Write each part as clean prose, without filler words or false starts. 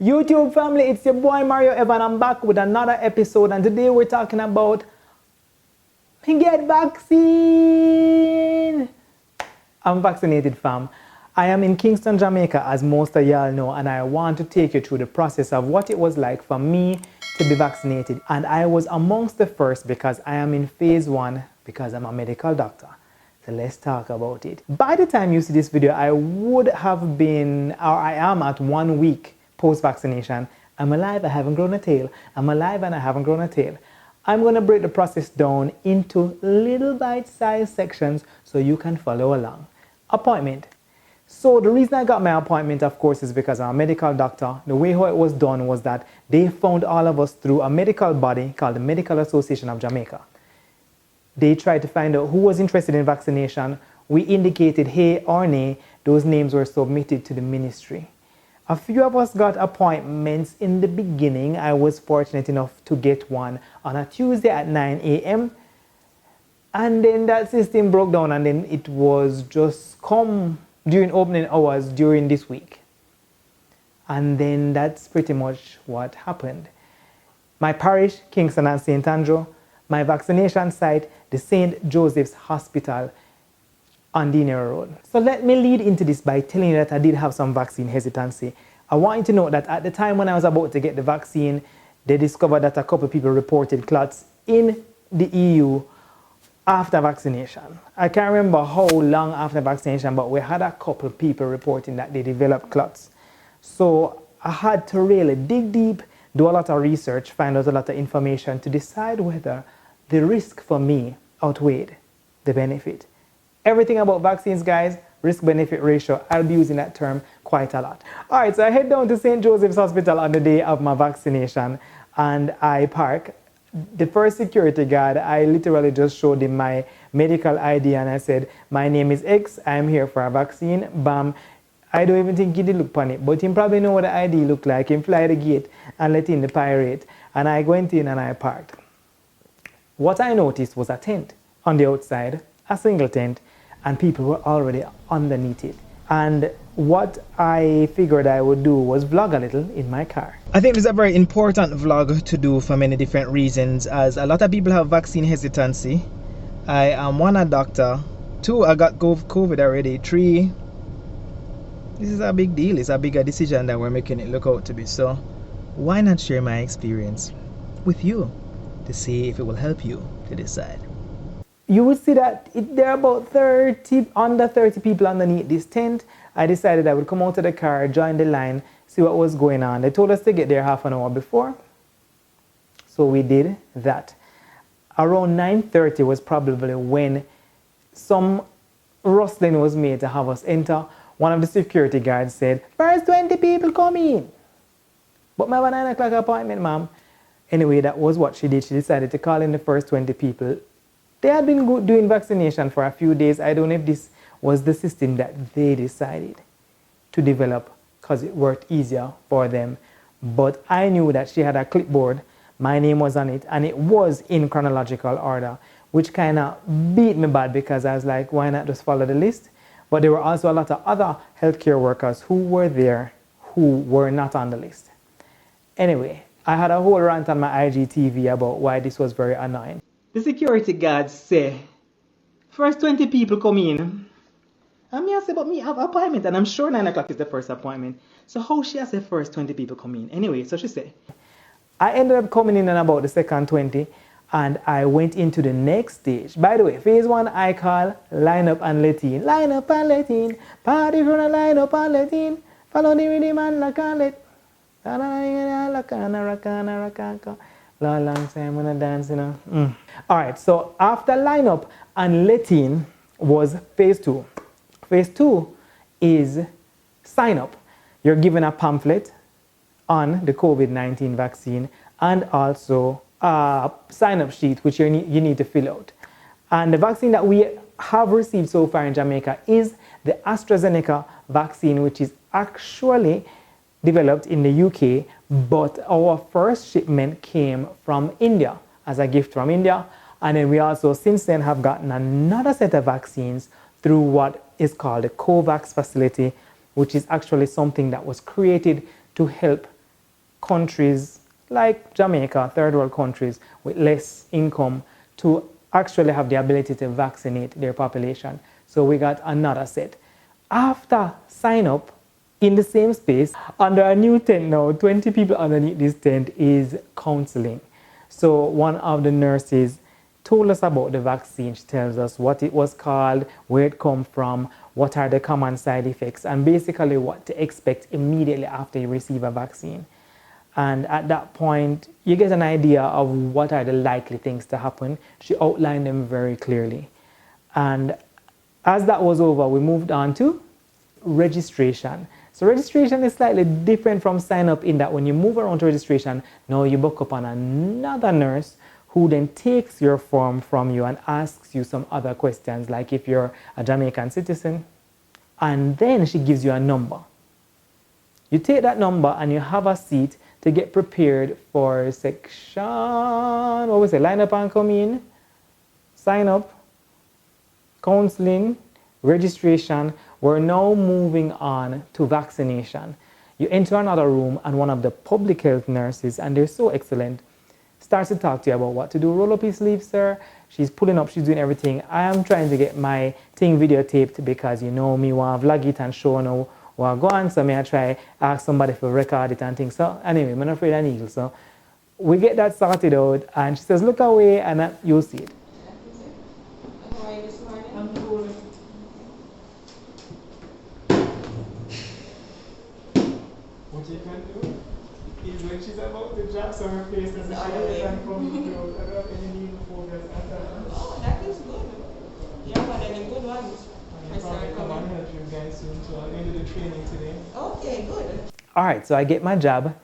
YouTube family, it's your boy Mario Evan. I'm back with another episode, and today we're talking about get vaccine. I'm vaccinated, fam. I am in Kingston, Jamaica, as most of y'all know, and I want to take you through the process of what it was like for me to be vaccinated. And I was amongst the first because I am in phase 1 because I'm a medical doctor. So let's talk about it. By the time you see this video, I would have been, or I am at 1 week post-vaccination. I'm alive, I haven't grown a tail. I'm alive and I haven't grown a tail. I'm going to break the process down into little bite-sized sections so you can follow along. Appointment. So the reason I got my appointment, of course, is because I'm a medical doctor. The way how it was done was that they found all of us through a medical body called the Medical Association of Jamaica. They tried to find out who was interested in vaccination. We indicated hey or nay. Those names were submitted to the ministry. A few of us got appointments in the beginning. I was fortunate enough to get one on a Tuesday at 9 a.m. And then that system broke down, and then it was just come during opening hours during this week. And then that's pretty much what happened. My parish, Kingston and St. Andrew. My vaccination site, the St. Joseph's Hospital on Dinero Road. So let me lead into this by telling you that I did have some vaccine hesitancy. I want you to know that at the time when I was about to get the vaccine, they discovered that a couple of people reported clots in the EU after vaccination. I can't remember how long after vaccination, but we had a couple of people reporting that they developed clots. So I had to really dig deep, do a lot of research, find out a lot of information to decide whether the risk for me outweighed the benefit. Everything about vaccines, guys, risk-benefit ratio, I'll be using that term quite a lot. All right, so I head down to St. Joseph's Hospital on the day of my vaccination, and I park. The first security guard, I literally just showed him my medical ID, and I said, my name is X, I'm here for a vaccine, bam. I don't even think he did look on it, but he probably know what the ID looked like. He fly the gate and let in the pirate, and I went in and I parked. What I noticed was a tent on the outside, a single tent, and people were already underneath it. And what I figured I would do was vlog a little in my car. I think this is a very important vlog to do for many different reasons, as a lot of people have vaccine hesitancy. I am 1, a doctor. 2, I got COVID already. 3, this is a big deal. It's a bigger decision that we're making it look out to be. So why not share my experience with you to see if it will help you to decide. You would see that there are about under 30 people underneath this tent. I decided I would come out of the car, join the line, see what was going on. They told us to get there half an hour before. So we did that. Around 9:30 was probably when some rustling was made to have us enter. One of the security guards said, first 20 people come in. But my 9 o'clock appointment, ma'am. Anyway, that was what she did. She decided to call in the first 20 people. They had been doing vaccination for a few days. I don't know if this was the system that they decided to develop because it worked easier for them. But I knew that she had a clipboard. My name was on it, and it was in chronological order, which kind of beat me bad because I was like, why not just follow the list? But there were also a lot of other healthcare workers who were there who were not on the list. Anyway, I had a whole rant on my IGTV about why this was very annoying. The security guards say, first 20 people come in. And me I say, but me have appointment, and I'm sure 9 o'clock is the first appointment. So how she has the first 20 people come in? Anyway, so she said, I ended up coming in about the second 20, and I went into the next stage. By the way, phase 1 I call line up and let in. Line up and let in. Party from the line up and let in. Follow the rhythm and like and let. Long time when I dance, you know. Alright, so after line up and let in was phase 2. Phase 2 is sign up. You're given a pamphlet on the COVID-19 vaccine and also a sign-up sheet which you need to fill out. And the vaccine that we have received so far in Jamaica is the Astra Zeneca vaccine, which is actually developed in the UK, but our first shipment came from India as a gift from India. And then we also since then have gotten another set of vaccines through what is called the COVAX facility, which is actually something that was created to help countries like Jamaica, third world countries with less income, to actually have the ability to vaccinate their population. So we got another set. After sign up in the same space, under a new tent now, 20 people underneath this tent is counseling. So one of the nurses told us about the vaccine. She tells us what it was called, where it come from, what are the common side effects, and basically what to expect immediately after you receive a vaccine. And at that point, you get an idea of what are the likely things to happen. She outlined them very clearly. And as that was over, we moved on to registration. So registration is slightly different from sign up in that when you move around to registration, now you book up on another nurse who then takes your form from you and asks you some other questions, like if you're a Jamaican citizen, and then she gives you a number. You take that number and you have a seat to get prepared for section, what was it, line up and come in, sign up, counseling, registration. We're now moving on to vaccination. You enter another room and one of the public health nurses, and they're so excellent, starts to talk to you about what to do. Roll up your sleeves, sir. She's pulling up, she's doing everything. I am trying to get my thing videotaped because you know me, want to vlog it and show no what go on, so I try ask somebody to record it and things. So anyway, I'm not afraid of needles. So we get that sorted out and she says, look away and you'll see it. How are you this morning? I'm cool. What you can do is when she's about to drop some her face and she can come through. I don't have any needle phobias at all. Oh, that is good. You have had any good ones? I'll probably come and help you guys soon, so I'm going to do the training today. Okay, good. Alright, so I get my jab.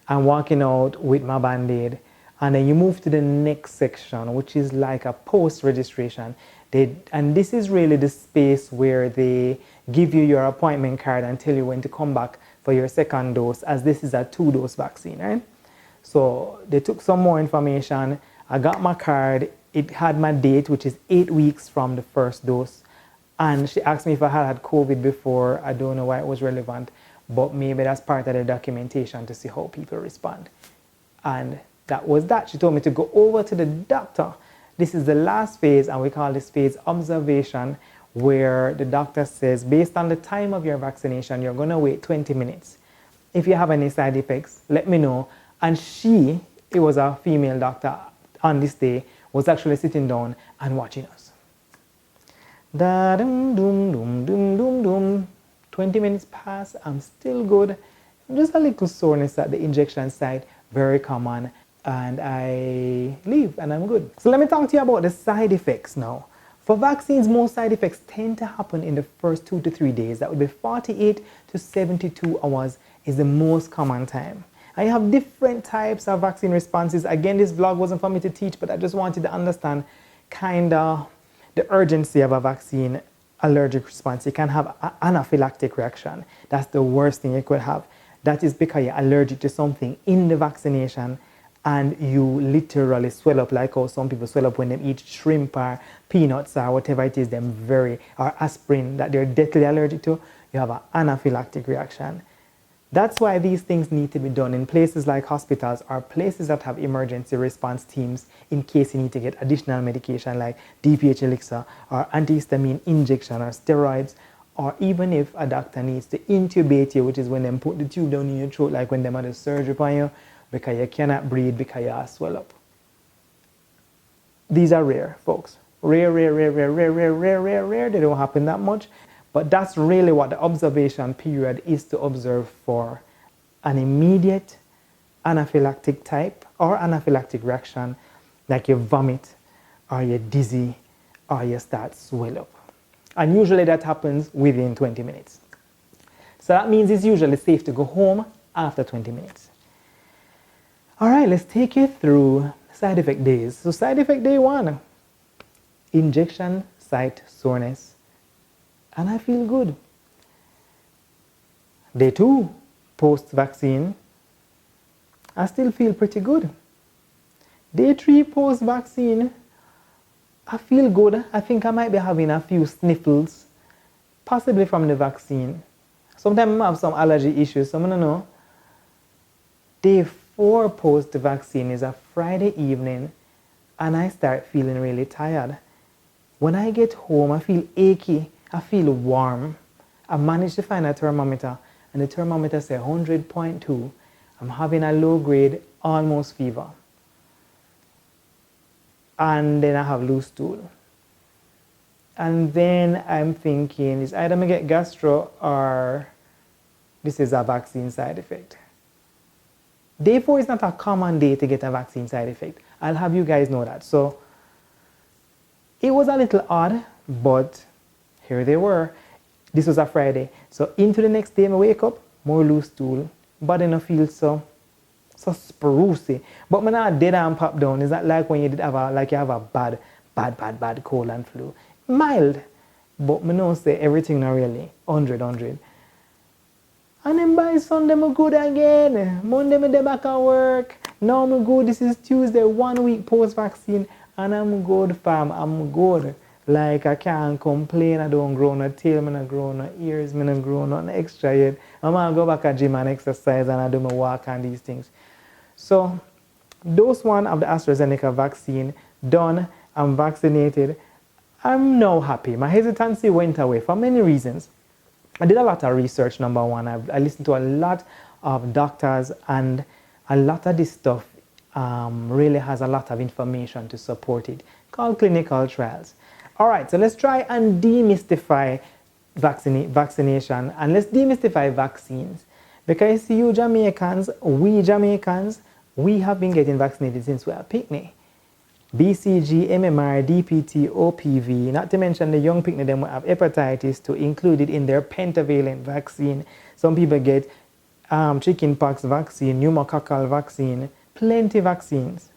I'm walking out with my band-aid, and then you move to the next section, which is like a post-registration. And this is really the space where they give you your appointment card and tell you when to come back for your second dose, as this is a 2-dose vaccine, right? So they took some more information. I got my card. It had my date, which is 8 weeks from the first dose. And she asked me if I had COVID before. I don't know why it was relevant, but maybe that's part of the documentation to see how people respond. And that was that. She told me to go over to the doctor. This is the last phase, and we call this phase observation, where the doctor says, based on the time of your vaccination, you're going to wait 20 minutes. If you have any side effects, let me know. And she, it was a female doctor on this day, was actually sitting down and watching us. Da dum dum dum dum dum dum. 20 minutes pass, I'm still good. Just a little soreness at the injection site, very common, and I leave and I'm good. So let me talk to you about the side effects now. For vaccines, most side effects tend to happen in the first 2 to 3 days. That would be 48 to 72 hours is the most common time. And you have different types of vaccine responses. Again, this vlog wasn't for me to teach, but I just wanted to understand kind of the urgency of a vaccine allergic response. You can have an anaphylactic reaction. That's the worst thing you could have. That is because you're allergic to something in the vaccination and you literally swell up, like how some people swell up when they eat shrimp or peanuts or whatever it is, or aspirin that they're deathly allergic to. You have an anaphylactic reaction. That's why these things need to be done in places like hospitals or places that have emergency response teams in case you need to get additional medication like DPH elixir or antihistamine injection or steroids, or even if a doctor needs to intubate you, which is when they put the tube down in your throat, like when they do surgery on you because you cannot breathe because you are swell up. These are rare, folks. Rare. They don't happen that much. But that's really what the observation period is to observe for an immediate anaphylactic type or anaphylactic reaction, like you vomit or you're dizzy or you start swell up. And usually that happens within 20 minutes. So that means it's usually safe to go home after 20 minutes. All right, let's take you through side effect days. So side effect day 1, injection site soreness. And I feel good. Day 2, post-vaccine, I still feel pretty good. Day 3, post-vaccine, I feel good. I think I might be having a few sniffles, possibly from the vaccine. Sometimes I have some allergy issues, so I don't know. Day 4 post-vaccine is a Friday evening, and I start feeling really tired. When I get home, I feel achy, I feel warm. I managed to find a thermometer, and the thermometer says 100.2. I'm having a low grade, almost fever. And then I have loose stool. And then I'm thinking, it's either I get gastro or this is a vaccine side effect. Day 4 is not a common day to get a vaccine side effect. I'll have you guys know that. So it was a little odd, but here they were. This was a Friday. So into the next day, I wake up, more loose stool, body no feel so sprucey. But I'm not dead and pop down. It's not like when you did have you have a bad cold and flu. Mild, but I know say everything not really 100. And then by Sunday I'm good again. Monday I'm back at work. Now I'm good. This is Tuesday, 1 week post-vaccine, and I'm good, fam. I'm good. Like I can't complain. I don't grow no tail, I don't grow no ears, I don't grow nothing extra yet. I'm gonna go back at gym and exercise and I do my walk and these things. So dose 1 of the Astra Zeneca vaccine done. I'm vaccinated. I'm now happy. My hesitancy went away for many reasons. I did a lot of research, number one. I listened to a lot of doctors, and a lot of this stuff really has a lot of information to support it, called clinical trials. All right, so let's try and demystify vaccination, and let's demystify vaccines. Because you Jamaicans, we have been getting vaccinated since we are picnic. BCG, MMR, DPT, OPV, not to mention the young picnic them will have hepatitis to include it in their pentavalent vaccine. Some people get chickenpox vaccine, pneumococcal vaccine, plenty vaccines.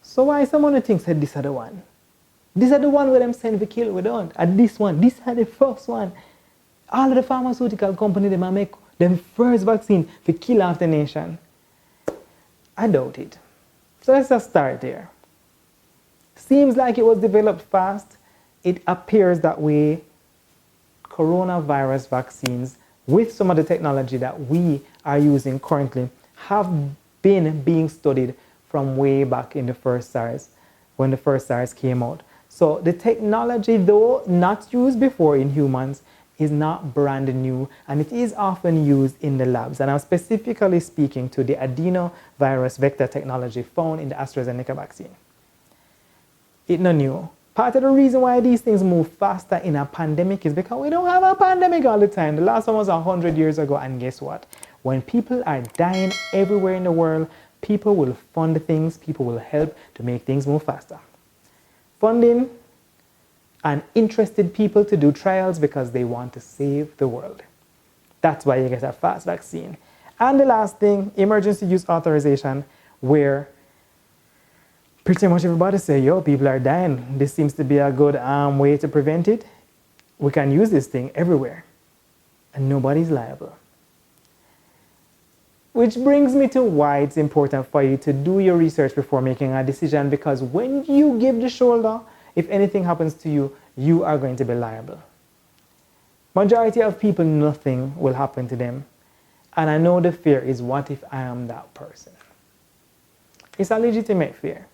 So why someone thinks that this are the one? These are the one where them send to kill we don't. And this one, this are the first one. All of the pharmaceutical companies them make them first vaccine to kill off the nation. I doubt it. So let's just start there. Seems like it was developed fast. It appears that way. Coronavirus vaccines, with some of the technology that we are using currently, have been being studied from way back in the first SARS, when the first SARS came out. So the technology, though not used before in humans, is not brand new, and it is often used in the labs. And I'm specifically speaking to the adenovirus vector technology found in the Astra Zeneca vaccine. It's not new. Part of the reason why these things move faster in a pandemic is because we don't have a pandemic all the time. The last one was 100 years ago, and guess what? When people are dying everywhere in the world, people will fund things, people will help to make things move faster. Funding and interested people to do trials because they want to save the world. That's why you get a fast vaccine. And the last thing, emergency use authorization, where pretty much everybody say, yo, people are dying. This seems to be a good way to prevent it. We can use this thing everywhere, and nobody's liable. Which brings me to why it's important for you to do your research before making a decision, because when you give the shoulder, if anything happens to you, you are going to be liable. Majority of people, nothing will happen to them. And I know the fear is, what if I am that person? It's a legitimate fear.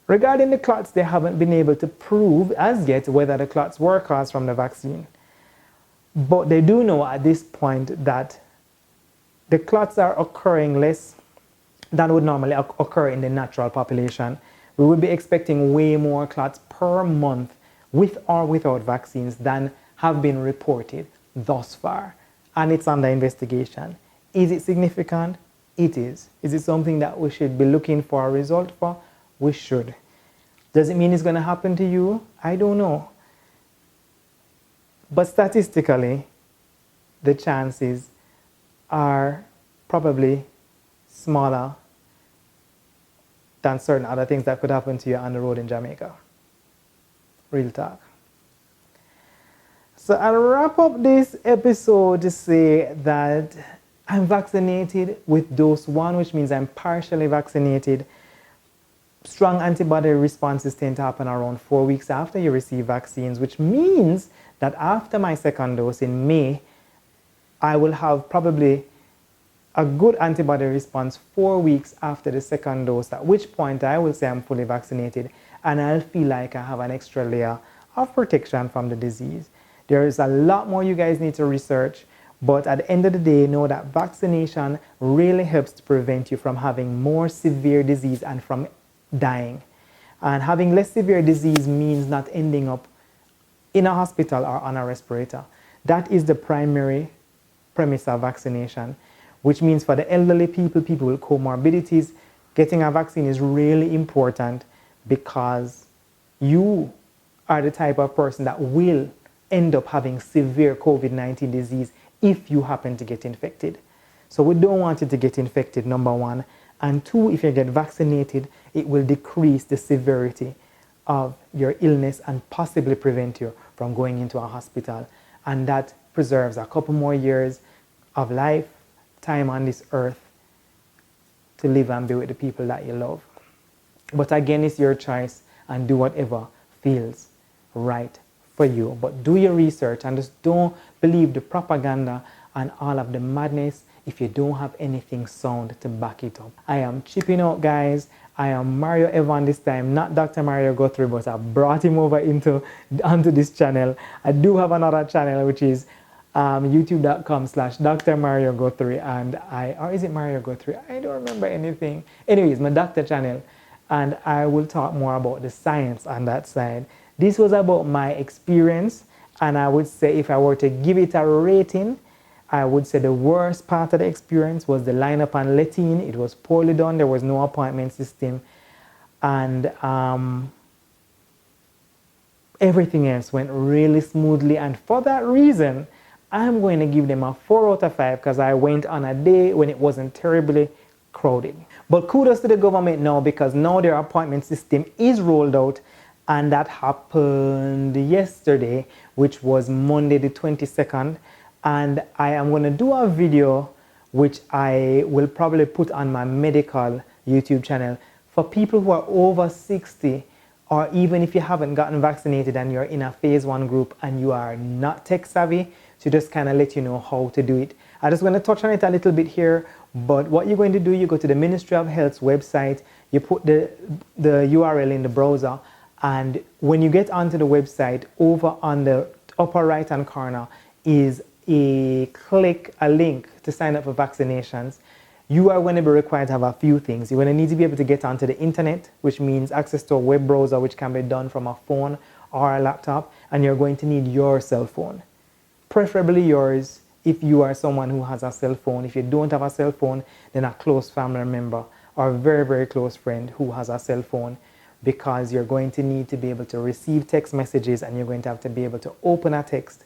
Regarding the clots, they haven't been able to prove as yet whether the clots were caused from the vaccine. But they do know at this point that the clots are occurring less than would normally occur in the natural population. We would be expecting way more clots per month with or without vaccines than have been reported thus far. And it's under investigation. Is it significant? It is. Is it something that we should be looking for a result for? We should. Does it mean it's going to happen to you? I don't know. But statistically, the chances are probably smaller than certain other things that could happen to you on the road in Jamaica. Real talk. So I'll wrap up this episode to say that I'm vaccinated with dose 1, which means I'm partially vaccinated. Strong antibody responses tend to happen around 4 weeks after you receive vaccines, which means that after my second dose in May, I will have probably a good antibody response 4 weeks after the second dose, at which point I will say I'm fully vaccinated and I'll feel like I have an extra layer of protection from the disease. There is a lot more you guys need to research, but at the end of the day, know that vaccination really helps to prevent you from having more severe disease and from dying. And having less severe disease means not ending up in a hospital or on a respirator. That is the primary premise of vaccination, which means for the elderly people, people with comorbidities, getting a vaccine is really important because you are the type of person that will end up having severe COVID-19 disease if you happen to get infected. So we don't want you to get infected, number one. And two, if you get vaccinated, it will decrease the severity of your illness and possibly prevent you from going into a hospital. And that preserves a couple more years of life, time on this earth to live and be with the people that you love. But again, it's your choice and do whatever feels right for you. But do your research and just don't believe the propaganda and all of the madness if you don't have anything sound to back it up. I am chipping out, guys. I am Mario EVON this time, not Dr. Mario Guthrie, but I brought him over onto this channel. I do have another channel, which is youtube.com/Dr. Mario Guthrie, and or is it Mario Guthrie? I don't remember anything. Anyways, my doctor channel, and I will talk more about the science on that side. This was about my experience, and I would say if I were to give it a rating, I would say the worst part of the experience was the lineup on Let Een. It was poorly done. There was no appointment system, and everything else went really smoothly. And for that reason, I'm going to give them a 4 out of 5 because I went on a day when it wasn't terribly crowded. But kudos to the government now, because now their appointment system is rolled out, and that happened yesterday, which was Monday the 22nd. And I am going to do a video which I will probably put on my medical YouTube channel for people who are over 60, or even if you haven't gotten vaccinated and you're in a phase 1 group and you are not tech savvy, to just kind of let you know how to do it. I'm just going to touch on it a little bit here, but what you're going to do, you go to the Ministry of Health's website, you put the URL in the browser, and when you get onto the website, over on the upper right hand corner is a link to sign up for vaccinations. You are going to be required to have a few things. You're going to need to be able to get onto the internet, which means access to a web browser, which can be done from a phone or a laptop, and you're going to need your cell phone, preferably yours if you are someone who has a cell phone. If you don't have a cell phone, then a close family member or a very, very close friend who has a cell phone, because you're going to need to be able to receive text messages, and you're going to have to be able to open a text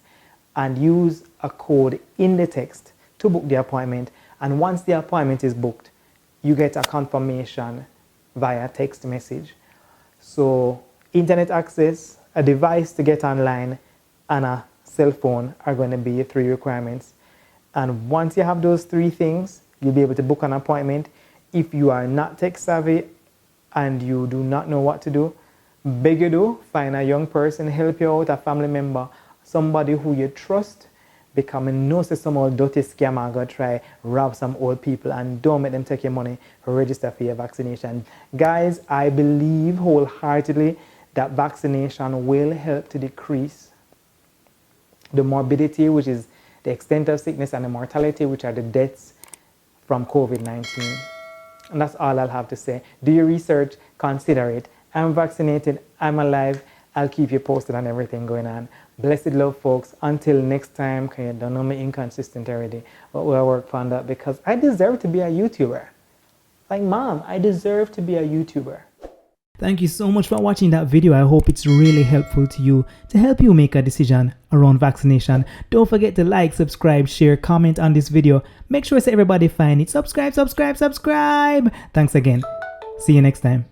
and use a code in the text to book the appointment. And once the appointment is booked, you get a confirmation via text message. So internet access, a device to get online, and a cell phone are going to be your 3 requirements. And once you have those 3 things, you'll be able to book an appointment. If you are not tech savvy and you do not know what to do, beg you do, find a young person, help you out, a family member, somebody who you trust, because I know some old dirty scammer go try rob some old people, and don't make them take your money to register for your vaccination. Guys, I believe wholeheartedly that vaccination will help to decrease the morbidity, which is the extent of sickness, and the mortality, which are the deaths from COVID-19. And that's all I'll have to say. Do your research, consider it. I'm vaccinated, I'm alive. I'll keep you posted on everything going on. Blessed love, folks. Until next time, because you don't know me inconsistent already, but we'll work on that, because I deserve to be a YouTuber. Like, Mom, I deserve to be a YouTuber. Thank you so much for watching that video. I hope it's really helpful to you to help you make a decision around vaccination. Don't forget to like, subscribe, share, comment on this video. Make sure so everybody find it. Subscribe. Thanks again. See you next time.